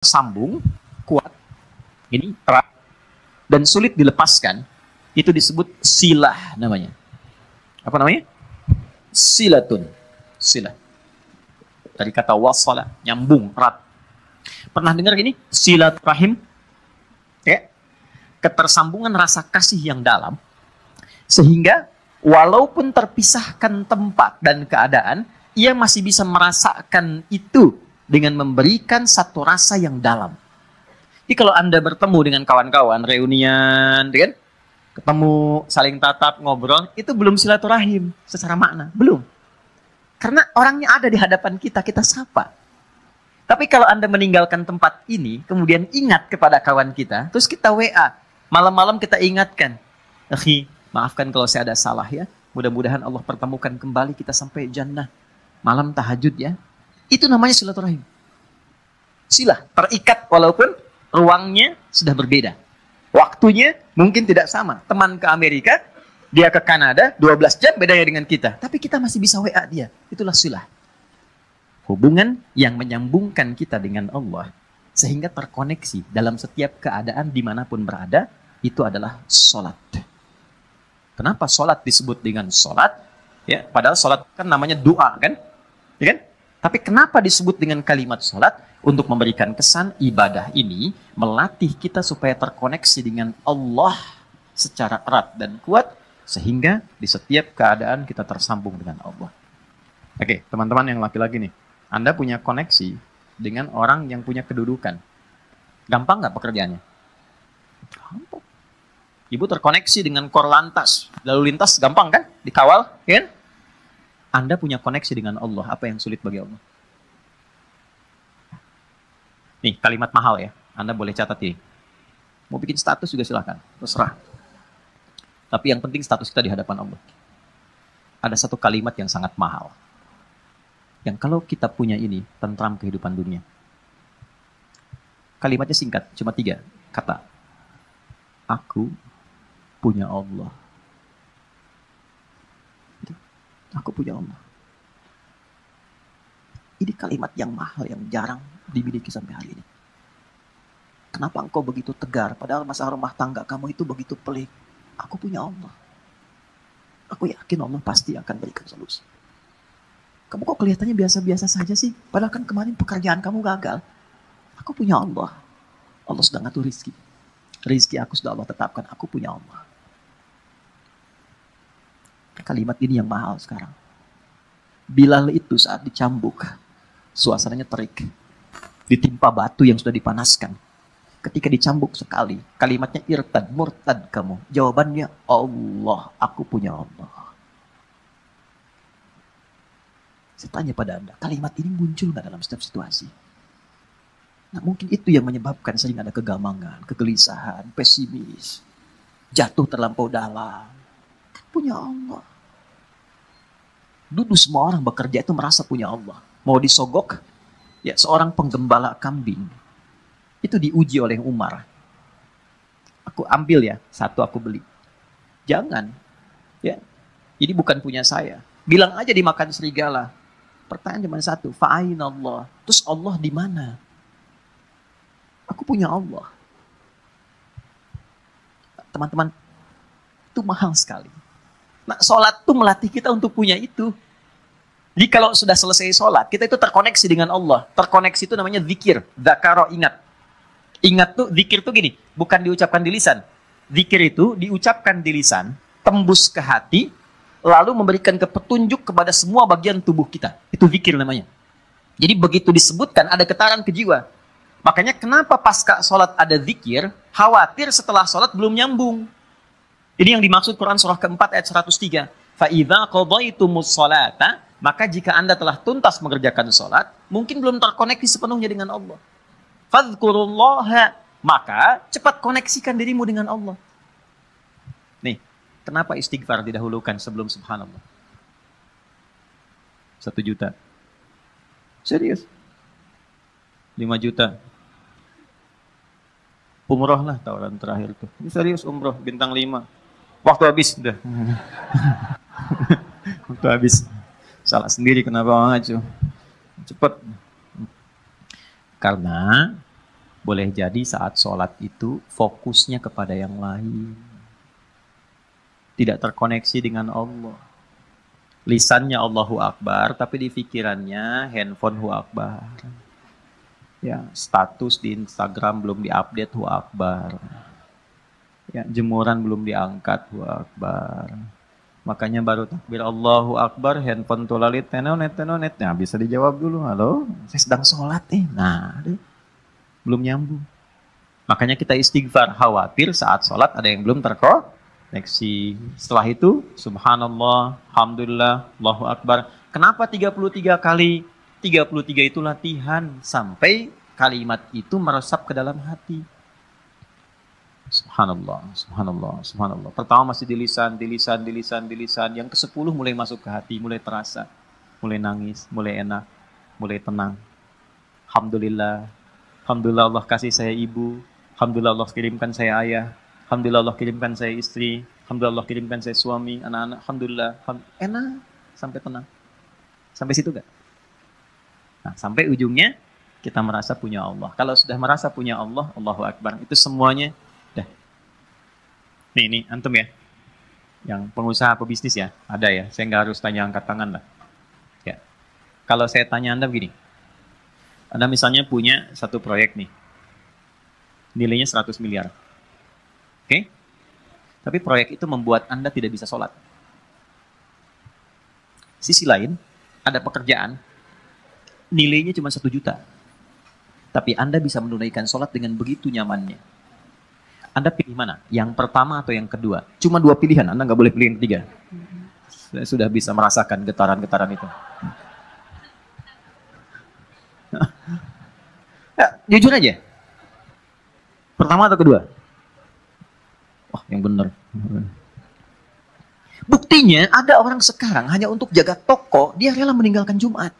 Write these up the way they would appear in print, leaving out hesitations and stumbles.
sambung, kuat, ini erat, dan sulit dilepaskan, itu disebut silah namanya. Apa namanya? Silatun. Silah. Dari kata wasala, nyambung, erat. Pernah dengar gini? Silaturahim? Ya. Ketersambungan rasa kasih yang dalam, sehingga walaupun terpisahkan tempat dan keadaan, ia masih bisa merasakan itu dengan memberikan satu rasa yang dalam. Jadi kalau Anda bertemu dengan kawan-kawan, reunian, kan? Ketemu, saling tatap, ngobrol, itu belum silaturahim secara makna. Belum. Karena orangnya ada di hadapan kita, kita sapa. Tapi kalau Anda meninggalkan tempat ini, kemudian ingat kepada kawan kita, terus kita WA, malam-malam kita ingatkan, akhi, maafkan kalau saya ada salah ya, mudah-mudahan Allah pertemukan kembali kita sampai jannah. Malam tahajud ya. Itu namanya silaturahim. Silah, terikat walaupun ruangnya sudah berbeda. Waktunya mungkin tidak sama. Teman ke Amerika, dia ke Kanada, 12 jam bedanya dengan kita. Tapi kita masih bisa WA dia. Itulah silah. Hubungan yang menyambungkan kita dengan Allah. Sehingga terkoneksi dalam setiap keadaan dimanapun berada, itu adalah sholat. Kenapa sholat disebut dengan sholat? Ya, padahal sholat kan namanya doa kan? Ya kan? Tapi kenapa disebut dengan kalimat sholat? Untuk memberikan kesan ibadah ini melatih kita supaya terkoneksi dengan Allah secara erat dan kuat, sehingga di setiap keadaan kita tersambung dengan Allah. Oke, teman-teman yang laki-laki nih, Anda punya koneksi dengan orang yang punya kedudukan. Gampang nggak pekerjaannya? Gampang. Ibu terkoneksi dengan Korlantas, lalu lintas gampang kan? Dikawal, kan? Anda punya koneksi dengan Allah, apa yang sulit bagi Allah? Nih, kalimat mahal ya. Anda boleh catat ini. Mau bikin status juga silahkan. Terserah. Tapi yang penting status kita di hadapan Allah. Ada satu kalimat yang sangat mahal. Yang kalau kita punya ini, tentram kehidupan dunia. Kalimatnya singkat, cuma 3 kata. Aku punya Allah. Aku punya Allah. Ini kalimat yang mahal, yang jarang dimiliki sampai hari ini. Kenapa engkau begitu tegar? Padahal masalah rumah tangga kamu itu begitu pelik. Aku punya Allah. Aku yakin Allah pasti akan berikan solusi. Kamu kok kelihatannya biasa-biasa saja sih? Padahal kan kemarin pekerjaan kamu gagal. Aku punya Allah. Allah sudah ngatur rizki. Rizki aku sudah Allah tetapkan. Aku punya Allah. Kalimat ini yang mahal sekarang. Bilal itu saat dicambuk, suasananya terik. Ditimpa batu yang sudah dipanaskan. Ketika dicambuk sekali, kalimatnya irtad, murtad kamu. Jawabannya Allah, aku punya Allah. Saya tanya pada Anda, kalimat ini muncul nggak dalam setiap situasi? Nah, mungkin itu yang menyebabkan sering ada kegamangan, kegelisahan, pesimis, jatuh terlampau dalam. Kan punya Allah. Dulu semua orang bekerja itu merasa punya Allah. Mau disogok, ya seorang penggembala kambing itu diuji oleh Umar. Aku ambil ya, 1 aku beli. Jangan, ya ini bukan punya saya. Bilang aja dimakan serigala. Pertanyaan cuma 1, fa'ain Allah. Terus Allah di mana? Aku punya Allah. Teman-teman, itu mahal sekali. Nah, sholat itu melatih kita untuk punya itu. Jadi kalau sudah selesai sholat, kita itu terkoneksi dengan Allah. Terkoneksi itu namanya zikir. Dzakaro, ingat. Ingat tuh, zikir tuh gini. Bukan diucapkan di lisan. Zikir itu diucapkan di lisan, tembus ke hati, lalu memberikan petunjuk kepada semua bagian tubuh kita. Itu zikir namanya. Jadi begitu disebutkan, ada getaran ke jiwa. Makanya kenapa pasca sholat ada zikir, khawatir setelah sholat belum nyambung. Ini yang dimaksud Quran surah keempat ayat 103. Fa'idha qadaitumus sholata, maka jika Anda telah tuntas mengerjakan sholat, mungkin belum terkoneksi sepenuhnya dengan Allah. Fadhkurullaha, maka cepat koneksikan dirimu dengan Allah. Nih, kenapa istighfar didahulukan sebelum subhanallah? 1 juta. Serius? 5 juta. Umroh lah tawaran terakhir tuh. Ini serius umroh, bintang 5. Waktu habis udah. Waktu habis. Salah sendiri kenapa ngaco. Cepet. Karena Boleh jadi saat sholat itu fokusnya kepada yang lain. Tidak terkoneksi dengan Allah. Lisannya Allahu Akbar, tapi di pikirannya handphone Hu Akbar. Ya, status di Instagram belum diupdate Hu Akbar. Ya, jemuran belum diangkat Hu Akbar. Makanya baru takbir Allahu Akbar, handphone tulalit tenonet. Nah, bisa dijawab dulu, halo, saya sedang sholat Nah, belum nyambung. Makanya kita istighfar, khawatir saat sholat ada yang belum terkoneksi. Setelah itu, subhanallah, alhamdulillah, Allahu Akbar. Kenapa 33 kali? 33 itu latihan sampai kalimat itu meresap ke dalam hati. Subhanallah, subhanallah, subhanallah. Pertama masih di lisan. Yang ke-10 mulai masuk ke hati, mulai terasa. Mulai nangis, mulai enak, mulai tenang. Alhamdulillah. Alhamdulillah Allah kasih saya ibu. Alhamdulillah Allah kirimkan saya ayah. Alhamdulillah Allah kirimkan saya istri. Alhamdulillah Allah kirimkan saya suami, anak-anak. Alhamdulillah. Enak, sampai tenang. Sampai situ gak? Nah, sampai ujungnya kita merasa punya Allah. Kalau sudah merasa punya Allah, Allahu Akbar. Itu semuanya dah. Nih, antum ya. Yang pengusaha pebisnis ya, ada ya. Saya nggak harus tanya angkat tangan lah. Ya. Kalau saya tanya Anda begini. Anda misalnya punya satu proyek nih. Nilainya 100 miliar. Oke? Tapi proyek itu membuat Anda tidak bisa sholat. Sisi lain, ada pekerjaan. Nilainya cuma 1 juta. Tapi Anda bisa menunaikan sholat dengan begitu nyamannya. Anda pilih mana? Yang pertama atau yang kedua? Cuma 2 pilihan, Anda nggak boleh pilih yang ketiga. Saya sudah bisa merasakan getaran-getaran itu. Ya, jujur aja. Pertama atau kedua? Wah, yang benar. Buktinya ada orang sekarang hanya untuk jaga toko, dia rela meninggalkan Jumat.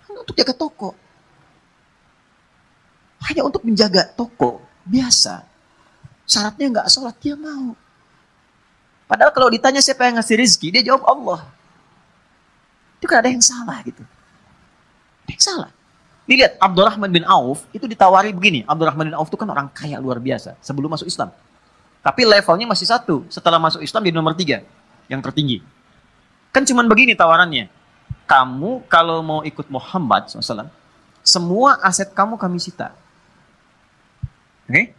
Hanya untuk jaga toko. Hanya untuk menjaga toko. Biasa. Syaratnya nggak sholat, dia mau. Padahal kalau ditanya siapa yang ngasih rezeki, dia jawab Allah. Itu kan ada yang salah gitu. Ada yang salah. Lihat, Abdurrahman bin Auf itu ditawari begini. Abdurrahman bin Auf itu kan orang kaya luar biasa sebelum masuk Islam. Tapi levelnya masih 1. Setelah masuk Islam di nomor 3. Yang tertinggi. Kan cuman begini tawarannya. Kamu kalau mau ikut Muhammad SAW, semua aset kamu kami sita. Oke?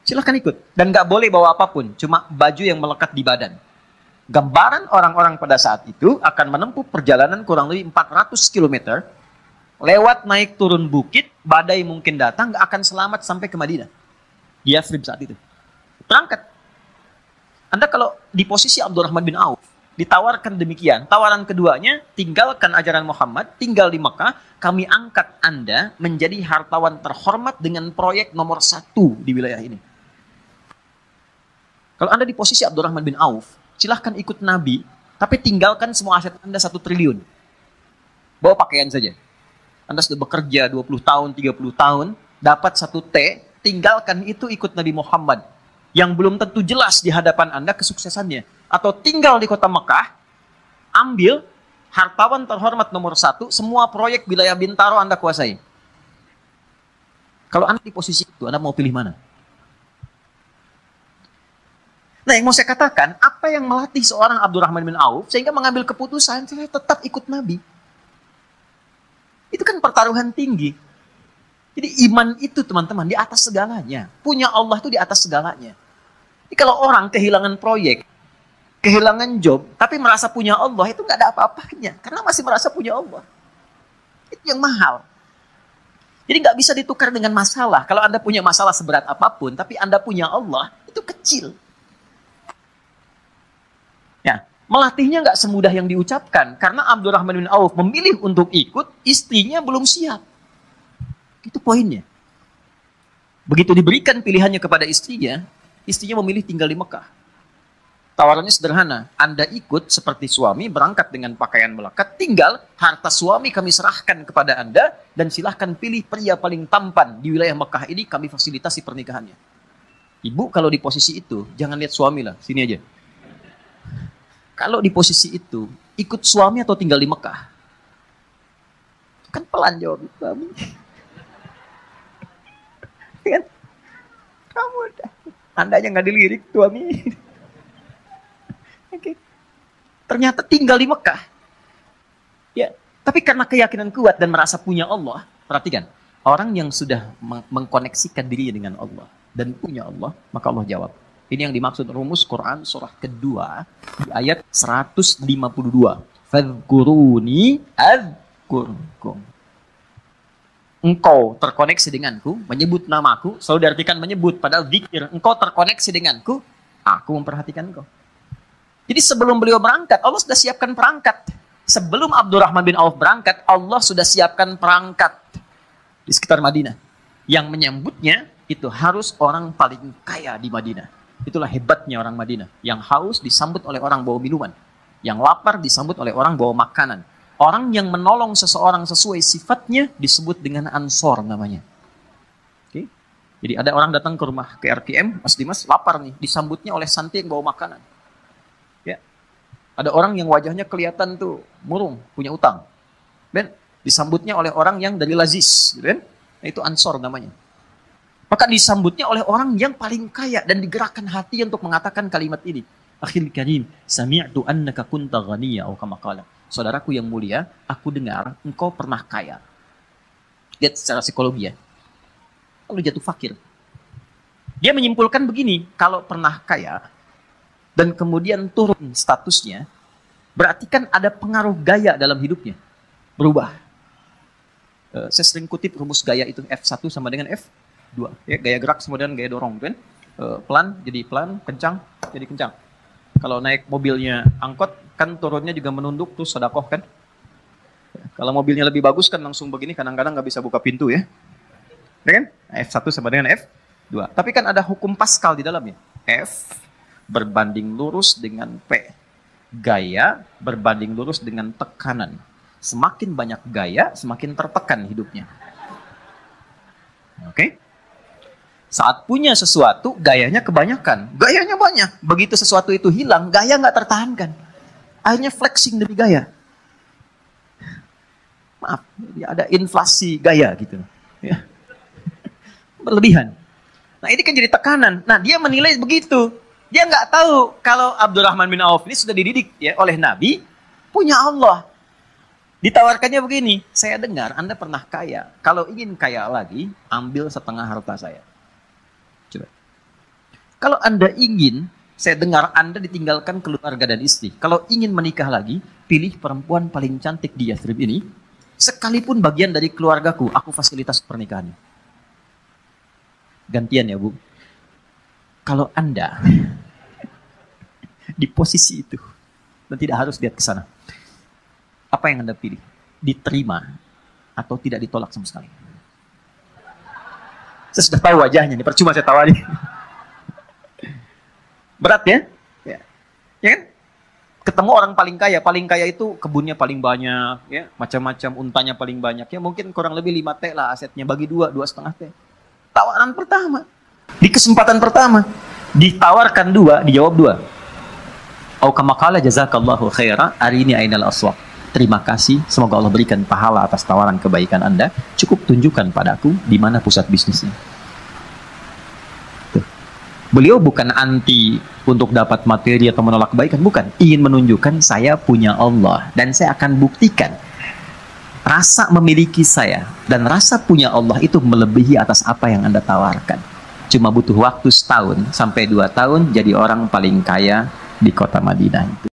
Silahkan ikut. Dan gak boleh bawa apapun. Cuma baju yang melekat di badan. Gambaran orang-orang pada saat itu akan menempuh perjalanan kurang lebih 400 km. Lewat naik turun bukit, badai mungkin datang, gak akan selamat sampai ke Madinah. Di Yathrib saat itu. Berangkat. Anda kalau di posisi Abdurrahman bin Auf, ditawarkan demikian. Tawaran keduanya, tinggalkan ajaran Muhammad, tinggal di Mekah, kami angkat Anda menjadi hartawan terhormat dengan proyek nomor 1 di wilayah ini. Kalau Anda di posisi Abdurrahman bin Auf, silahkan ikut Nabi, tapi tinggalkan semua aset Anda 1 triliun. Bawa pakaian saja. Anda sudah bekerja 20 tahun, 30 tahun, dapat 1 T, tinggalkan itu ikut Nabi Muhammad. Yang belum tentu jelas di hadapan Anda kesuksesannya. Atau tinggal di kota Mekah, ambil hartawan terhormat nomor 1, semua proyek wilayah Bintaro Anda kuasai. Kalau Anda di posisi itu, Anda mau pilih mana? Nah, yang mau saya katakan, apa yang melatih seorang Abdurrahman bin Auf, sehingga mengambil keputusan, saya tetap ikut Nabi. Itu kan pertaruhan tinggi. Jadi iman itu teman-teman di atas segalanya. Punya Allah itu di atas segalanya. Jadi kalau orang kehilangan proyek, kehilangan job, tapi merasa punya Allah, itu nggak ada apa-apanya. Karena masih merasa punya Allah. Itu yang mahal. Jadi nggak bisa ditukar dengan masalah. Kalau Anda punya masalah seberat apapun, tapi Anda punya Allah, itu kecil. Ya, melatihnya nggak semudah yang diucapkan. Karena Abdurrahman bin Auf memilih untuk ikut, istrinya belum siap. Itu poinnya. Begitu diberikan pilihannya kepada istrinya memilih tinggal di Mekah. Tawarannya sederhana. Anda ikut seperti suami, berangkat dengan pakaian melekat, tinggal harta suami kami serahkan kepada Anda, dan silahkan pilih pria paling tampan di wilayah Mekah ini, kami fasilitasi pernikahannya. Ibu kalau di posisi itu, jangan lihat suami lah, sini aja. Kalau di posisi itu, ikut suami atau tinggal di Mekah? Kan pelan jawab suami. Anda aja nggak dilirik tuh, amin. Oke. Ternyata tinggal di Mekah. Ya, tapi karena keyakinan kuat dan merasa punya Allah, perhatikan, orang yang sudah mengkoneksikan dirinya dengan Allah dan punya Allah, maka Allah jawab. Ini yang dimaksud rumus Quran surah kedua di ayat 152. Fadhkuruni adzkurkum. Engkau terkoneksi denganku, menyebut namaku, selalu diartikan menyebut, padahal zikir. Engkau terkoneksi denganku, aku memperhatikan engkau. Jadi sebelum beliau berangkat, Allah sudah siapkan perangkat. Sebelum Abdurrahman bin Auf berangkat, Allah sudah siapkan perangkat di sekitar Madinah. Yang menyambutnya itu harus orang paling kaya di Madinah. Itulah hebatnya orang Madinah. Yang haus disambut oleh orang bawa minuman. Yang lapar disambut oleh orang bawa makanan. Orang yang menolong seseorang sesuai sifatnya disebut dengan ansor namanya. Oke? Jadi ada orang datang ke rumah ke RKM, Mas Dimas lapar nih, disambutnya oleh santi yang bawa makanan. Ya. Ada orang yang wajahnya kelihatan tuh murung, punya utang. Dan disambutnya oleh orang yang dari Lazis, gitu kan? Nah, itu ansor namanya. Maka disambutnya oleh orang yang paling kaya dan digerakkan hati untuk mengatakan kalimat ini. Akhil karim, sami'tu annaka kunta ghaniya atau kama qala. Saudaraku yang mulia, aku dengar engkau pernah kaya. Lihat secara psikologi ya. Lalu jatuh fakir. Dia menyimpulkan begini, kalau pernah kaya dan kemudian turun statusnya, berarti kan ada pengaruh gaya dalam hidupnya. Berubah. Saya sering kutip rumus gaya itu F1 sama dengan F2. Ya, gaya gerak sama dengan gaya dorong, kan? Pelan jadi pelan, kencang jadi kencang. Kalau naik mobilnya angkot, kan turunnya juga menunduk, tuh sedekah kan? Kalau mobilnya lebih bagus kan langsung begini, kadang-kadang nggak bisa buka pintu ya. Ya kan? F1 sama dengan F2. Tapi kan ada hukum Pascal di dalamnya. F berbanding lurus dengan P. Gaya berbanding lurus dengan tekanan. Semakin banyak gaya, semakin tertekan hidupnya. Oke? Saat punya sesuatu, gayanya kebanyakan. Gayanya banyak. Begitu sesuatu itu hilang, gaya nggak tertahankan. Akhirnya flexing demi gaya. Maaf, ada inflasi gaya gitu. Ya. Berlebihan. Nah ini kan jadi tekanan. Nah dia menilai begitu. Dia nggak tahu kalau Abdurrahman bin Auf ini sudah dididik ya oleh Nabi, punya Allah. Ditawarkannya begini, saya dengar Anda pernah kaya. Kalau ingin kaya lagi, ambil setengah harta saya. Coba. Kalau Anda ingin, saya dengar Anda ditinggalkan keluarga dan istri. Kalau ingin menikah lagi, pilih perempuan paling cantik di Yathrib ini. Sekalipun bagian dari keluargaku, aku fasilitas pernikahannya. Gantian ya Bu. Kalau Anda di posisi itu, dan tidak harus lihat ke sana. Apa yang Anda pilih? Diterima atau tidak ditolak sama sekali? Saya sudah tahu wajahnya, ini percuma saya tawari. Berat ya? Ya kan? Ketemu orang paling kaya itu kebunnya paling banyak, ya, macam-macam, untanya paling banyak, ya mungkin kurang lebih 5 T lah asetnya, bagi 2,5 T. Tawaran pertama, di kesempatan pertama, ditawarkan 2, dijawab 2. Au kama qala jazakallahu khaira, arini ainal aswaq. Terima kasih, semoga Allah berikan pahala atas tawaran kebaikan Anda. Cukup tunjukkan padaku di mana pusat bisnisnya. Tuh. Beliau bukan anti untuk dapat materi atau menolak kebaikan, bukan. Ingin menunjukkan saya punya Allah dan saya akan buktikan rasa memiliki saya dan rasa punya Allah itu melebihi atas apa yang Anda tawarkan. Cuma butuh waktu 1 tahun sampai 2 tahun jadi orang paling kaya di kota Madinah itu.